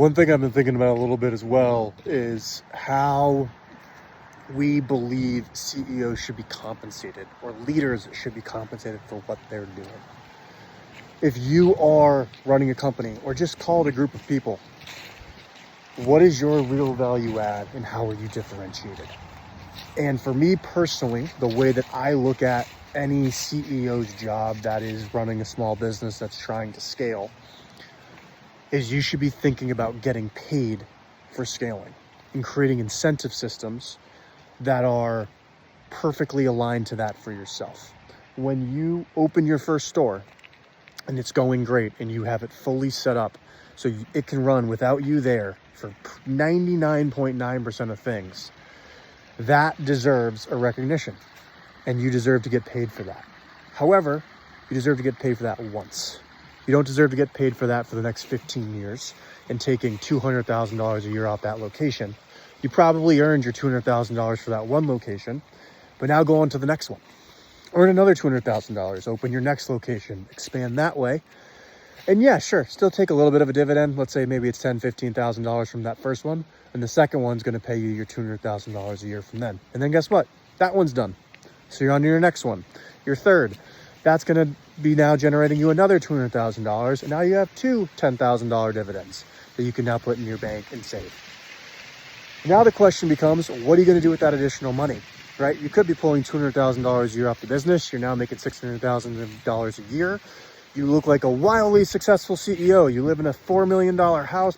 One thing I've been thinking about a little bit as well is how we believe CEOs should be compensated, or leaders should be compensated for what they're doing. If you are running a company or just call it a group of people, what is your real value add and how are you differentiated? And for me personally, the way that I look at any CEO's job that is running a small business that's trying to scale is you should be thinking about getting paid for scaling and creating incentive systems that are perfectly aligned to that for yourself. When you open your first store and it's going great and you have it fully set up so it can run without you there for 99.9% of things, that deserves a recognition and you deserve to get paid for that. However, you deserve to get paid for that once. You don't deserve to get paid for that for the next 15 years and taking $200,000 a year off that location. You probably earned your $200,000 for that one location, but now go on to the next one. Earn another $200,000, open your next location, expand that way. And yeah, sure, still take a little bit of a dividend. Let's say maybe it's $10,000, $15,000 from that first one. And the second one's gonna pay you your $200,000 a year from then. And then guess what? That one's done. So you're on to your next one, your third. That's gonna be now generating you another $200,000. And now you have two $10,000 dividends that you can now put in your bank and save. Now the question becomes, what are you gonna do with that additional money, right? You could be pulling $200,000 a year off the business. You're now making $600,000 a year. You look like a wildly successful CEO. You live in a $4 million house,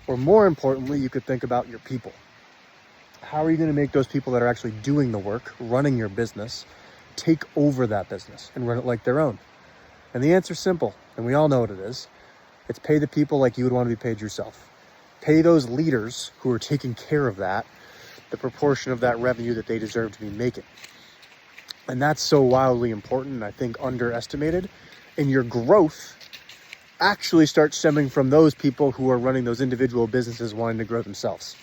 Or more importantly, you could think about your people. How are you gonna make those people that are actually doing the work, running your business, take over that business and run it like their own? And the answer's simple, and we all know what it is. It's pay the people like you would want to be paid yourself. Pay those leaders who are taking care of that, the proportion of that revenue that they deserve to be making. And that's so wildly important and I think underestimated. And your growth actually starts stemming from those people who are running those individual businesses wanting to grow themselves.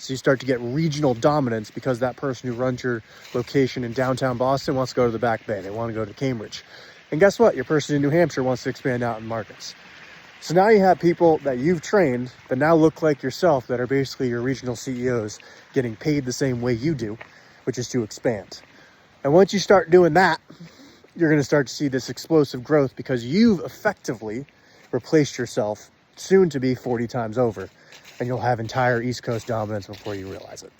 So you start to get regional dominance because that person who runs your location in downtown Boston wants to go to the Back Bay. They want to go to Cambridge. And guess what? Your person in New Hampshire wants to expand out in markets. So now you have people that you've trained that now look like yourself that are basically your regional CEOs getting paid the same way you do, which is to expand. And once you start doing that, you're going to start to see this explosive growth because you've effectively replaced yourself soon to be 40 times over, and you'll have entire East Coast dominance before you realize it.